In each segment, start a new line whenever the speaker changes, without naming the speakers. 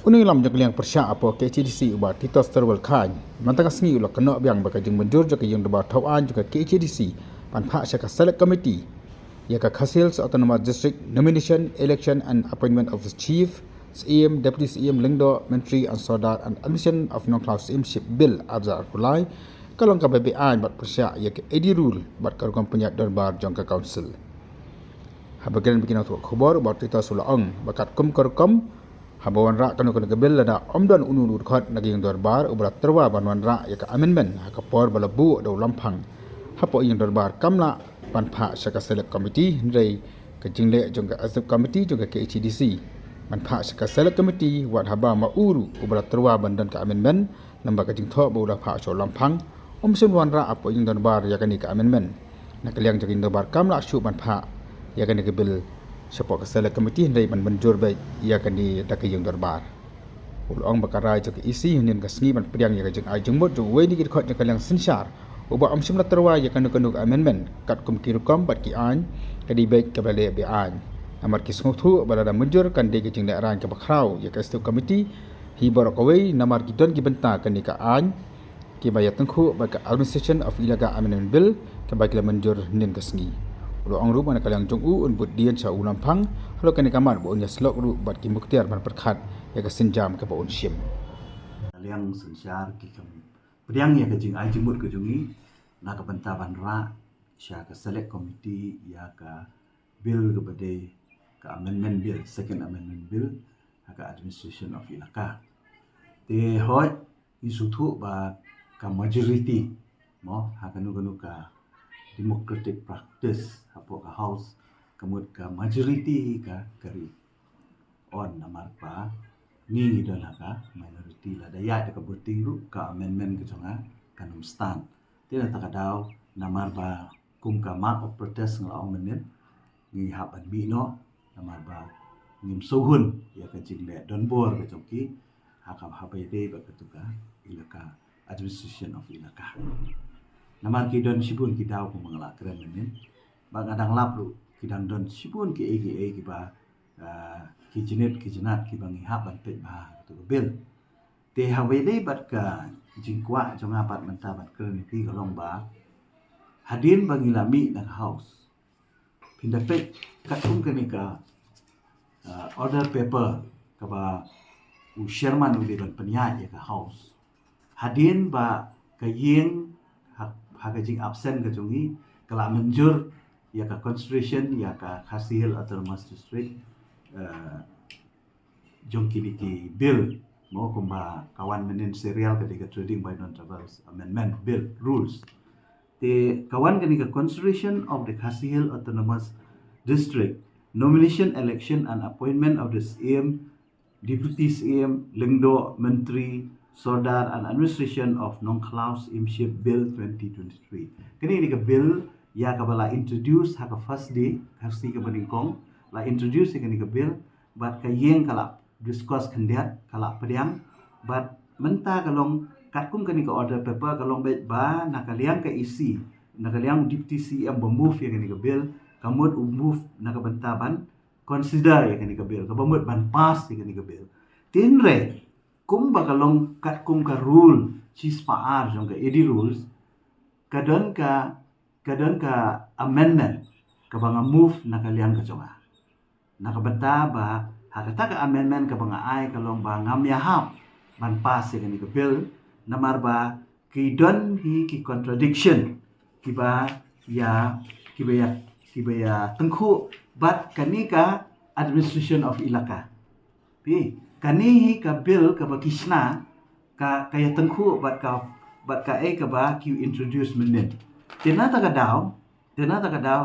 Uning lam jak liang persya apa KHDC uba titos terwal khan mantang sngi ulok kena biang baka jing menjur jak yang deba tauan juga KHDC pan phak syaka select committee ya ka khasil autonomous district nomination election and appointment of the chief CM deputy CM lingdo menteri and sodar and admission of non class ship bill abzar kulai kalong ka BBI bat persya ya ka edi rule bat kargam penyat darbar jangka council habagan bikin auto khabar bat titos ulaang bakat kum karkam Habawan rak kanu bil ada omdan unun urkhat naging darbar ubrat terwa banwan rak ya ka amendment ha ka por balabu do lampang hapo ing darbar kamla pan pha syaka select committee rei ka jingle jong ka azab committee jong ka KHDC pan pha syaka select committee wat haba ma uru ubrat terwa bandan ka amendment namba ka jing tho bo da pha so lampang sun wan rak apo ing darbar ya ka ni ka amendment nakaliang jong darbar kamla syu pan pha ya ka ni ka bil Siapa kesalahan komiti hendai menjur baik ia kini dak yang darbar. Ulang bakarai jok isi hinin kasni man priang ia jeng ai jengmot jo we ni kit khot jeng yang sensar. Uba amsim la terwa ia kanu amendment kat kum kirukom bat ki an kadi baik ke bale be an. Amar ki smuthu balada menjur kan de jeng dak ran ke bakrau ia ka stu komiti hi barokawai namar ki don ki benta kan ni ka an ki bayat tengku bak administration of ilaga amendment bill ke bak la menjur hinin kasni. Orang rumah nak kalian jonggu unbut dian sa ulam pang kalau kini kamar bo nya slok ru bat ki muktiar man perkhat ya ka senjam ke bo unsim
kalian sensyar ki kam priang ya ke jing ai jimut ke jungi na ka banta ban ra sya ka select committee ya ka bill ke bade ka amendment bill second amendment bill ka administration of ilaka te hoi isutu ba ka majority mo ha kanu ka democratic practice hapo ka house kamut ka majority ka kari on namar pa ni idala ka minority la daya de ka voting ru ka amendment ke jonga kanum stand tena takadaw namar ba kum ka mark of protest nglaw menen ni haban bino namar ba ngim sohun ya ka jingle donbor ke jongki hakam habai de ba ketuka ilaka administration of ilaka namar ki don sibun ki daw ko mangala keren men ba ngadang laplu ki dan don sibun ki ege ki ba ki jinat ki bangi haban pe ba to bel te hawe le bat ka jingkwa jong apat menta bat keren ki galong ba hadin bangi lami na house pinda pe katung ke ka order paper ka ba u sherman u de ban penyat ya ka house hadin ba ka yeng haga jing absen ke jungi kala menjur ya ka constitution ya ka hasil autonomous district jongki biki bill mo kumba kawan menen serial ketika trading by non travelers amendment bill rules te kawan kenika constitution of the hasil autonomous district nomination election and appointment of the CM deputy CM lengdo menteri Sodar and Administration of Non-Clause Imship Bill 2023. Kini ni ke bill ya kabala introduce haka first day harsi ke beningkong la introduce kini ke bill bat ka yeng kala discuss kendiat kala pediang bat menta kalong katkum kini ke order paper kalong bet ba nakaliang ke isi nakaliang deputy CM move ya kini ke bill kamut move nakabentaban consider ya kini ke bill kabamut ban pass ya kini ke bill tinre kum bakalong kat kum ka rule cis paar jong ka edi rules kadon ka amendment ka banga move na kalian ka jonga nakabenta ba hakata ka amendment ka banga ai kalong ba ngam ya hap ban pas ya ni ka bill namar ba ki don hi ki contradiction ki ba ya tengku bat kanika administration of ilaka pi kanihi ka bill ka bakisna ka kaya tengku bat ka ka ba ki introduce menen tena ta ka daw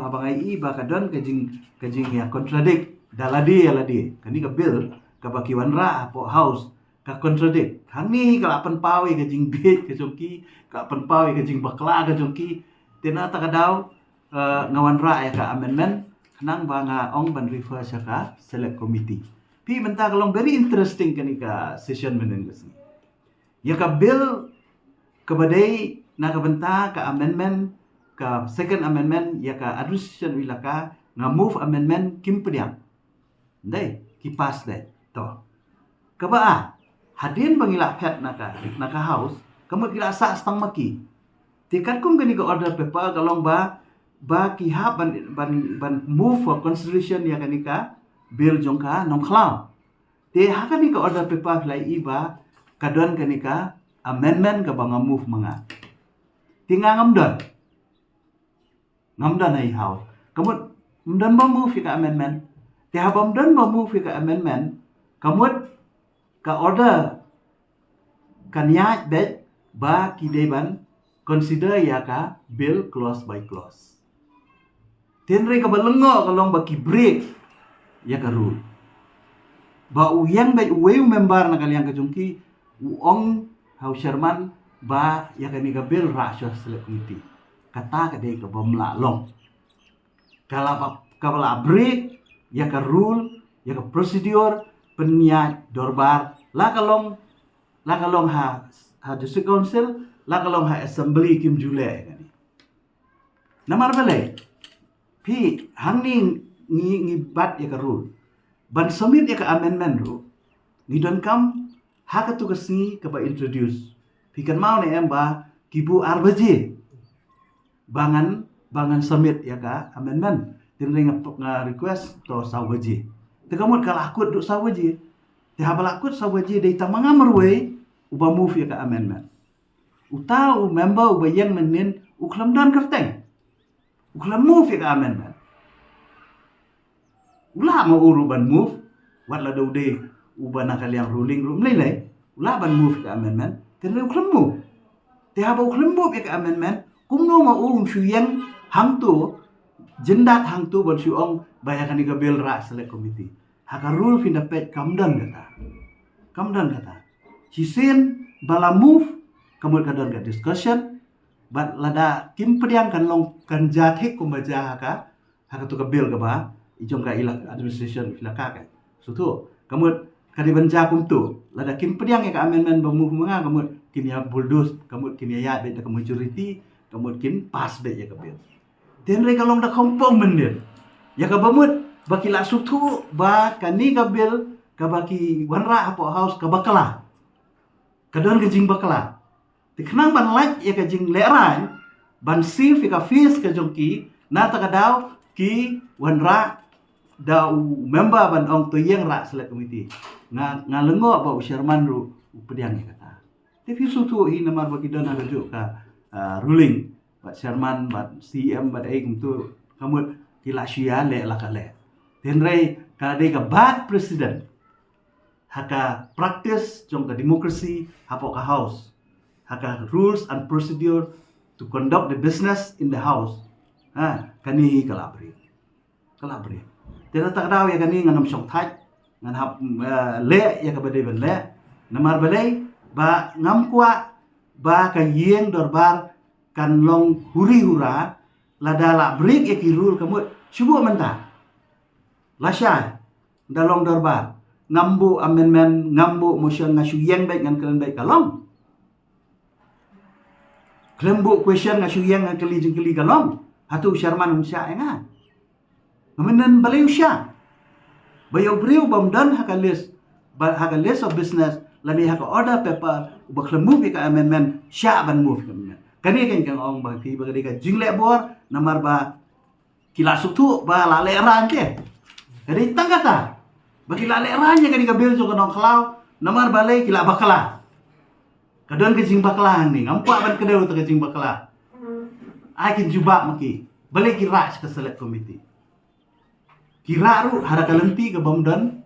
habang ai iba ka don ka jing ya contradict daladi kani ka bill ka bakiwan ra po house ka contradict hangi ka lapan pawi ka jing bit ka jongki ka lapan pawi ka jing bakla ka jongki tena ta ka daw ngawan ra ya ka amendment nang ba nga ong ban refer sa ka select committee pi menta kalong very interesting kanika session menen kasi ya ka bill kabadai na kabenta ka amendment ka second amendment ya ka administration wilaka nga move amendment kim pediang ndai ki pass dai to kaba hadin bangila pet naka house kamu kila sa stang maki tikat kung gani ka order paper kalong ba ki ha ban move for consideration ya kanika bill jongka nong klau te ha kanika order paper lai iba kadon kanika amendment ka banga move mga tinga ngamdan ai house kamu mdan ba move ka amendment te ha mdan ba move ka amendment kamu ka order kanya bet ba kideban consider ya ka bill clause by clause tenre ka balengo kalong ba ki break ya ka rule ba uyang bet uwe member na kaliang kajungki uong hau Sherman ba ya ka ni ka bill rasyo select committee kata ka dei ka bamla long kala break ya ka rule ya ka procedure peniat dorbar la kalong ha district council la kalong ha assembly kim jule ngani namar bale pi hangning ngi bat ya ka rule ban submit ya ka amendment ru ni don kam ha ka tugas ni ka ba introduce pi kan mau ne em ba kibu arbaji bangan submit ya ka amendment tinring nga request to sawaji te kamot kala akut du sawaji te habal akut sawaji dei tamanga marwe uba move ya ka amendment utau member uba yang menin uklam dan kerteng uklam move ya ka amendment ula mau uruban move wat la daude uba nakaliang ruling room lele ula ban move ka amendment tinring uklam move te habal uklam move ya ka amendment kumno mau syuyang hangtu jendat hangtu ban syuong bayakan ni ka bill ra select committee haka rule finda pet kamdan kata hisin bala move kamul kadon ka discussion bat lada kim pediang kan long kan jathik kumbaja haka tu ka bill ka ba ijong ka ilak administration ilaka ka sutu kamul kadi banja kumtu lada kim pediang ya ka amendment ba move mga kamul kimya bulldoze kamul kimya ya bet ka majority kamul kin pass bet ya ka bill tenre kalong da kompong menir ya ka bamut bakila sutu ba kani ka bill ka baki wanra apo house ka bakala kadon ka jing bakala tiknang ban like ya ka jing leran ban sif ka fees ka jongki na ta ka daw ki wanra daw member ban ong to yang ra select committee nga lengo ba Sherman ru pediang ya kata tapi sutu hi namar baki don ada ka ruling bat Sherman bat CM bat ai kumtu kamut kila syia le la kale tenrei kala dei ka bat president haka practice jong ka democracy hapo ka house haka rules and procedure to conduct the business in the house kani kalabri tena tak daw ya kani nganam syong thai ngan hap le ya ka badai ban le namar balai ba ngam kwa ba ka yeng dorbar kan long huri hura ladala break ya ki rule kamu subuh menta lasya dalong dorbar ngambu amendment ngambu motion ngasu yang baik ngan kelen baik kalong kelembu question ngasu yang ngan keli kalong hatu Sherman unsya enga ngamenan balai usya bayo briu bamdan haka list of business lani haka order paper baklembu ka amendment sya ban move kamnya kani kan ong bagi ka jingle bor namar ba kila sutu ba la le ranje kani tangkata bagi la le ranje kani ka bill jo kanong klau namar balai kila bakala kadon ke jing bakala ni ngampa ban kedeu to ke jing bakala akin juba maki balai kira ka select committee kira ru hara kalenti ke bamdan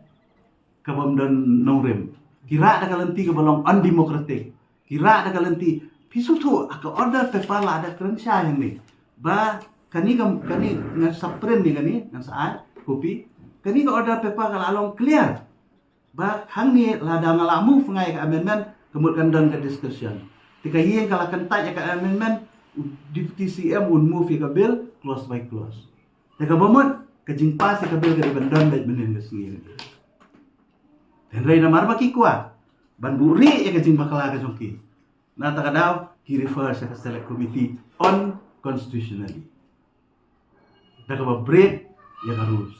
nongrem kira ada kalenti ke balong undemocratic kira ada kalenti pisu tu aka order pepala ada kerensya yang ni ba kani ngan sapren ni kani ngan saat kopi kani ka order pepa kala along clear ba hang ni lada ngalamu fungai ka amendment kemudian dan ke discussion tika yeng kala kentai ka amendment deputy CM un move ka bill clause by clause tika bomot ka jingpas ka bill ka bandan baik menen ka singi dan rai namar baki kwa ban buri ya ka jing bakala ka jongki na takadaw he refers sa select committee on constitutionally break ya ka rules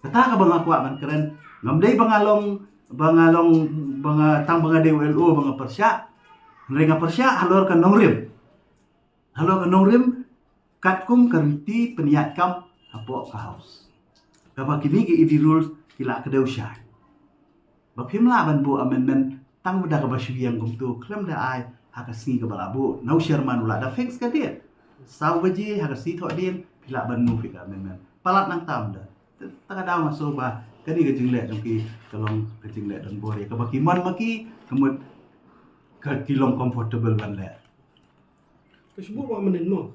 kata ka bang akwa man keren ngamday bangalong bangalong tang banga DWLO banga persya renga persya halor ka nongrim katkum kariti peniat kam hapo ka house kaba kini ki idi rules kila kedau syai bapim la ban bu amendment tang beda ka basu yang gumtu klem da ai haka si ka balabu nau sherman ula da fix ka dia sau baji haka si tho din pila ban mu fika amendment palat nang tam da taka daw masuk ba kani ka jingle dong ki kalong ka jingle dong bore ka baki man maki kemut ka kilong comfortable ban le
Kasih buat apa menin mo?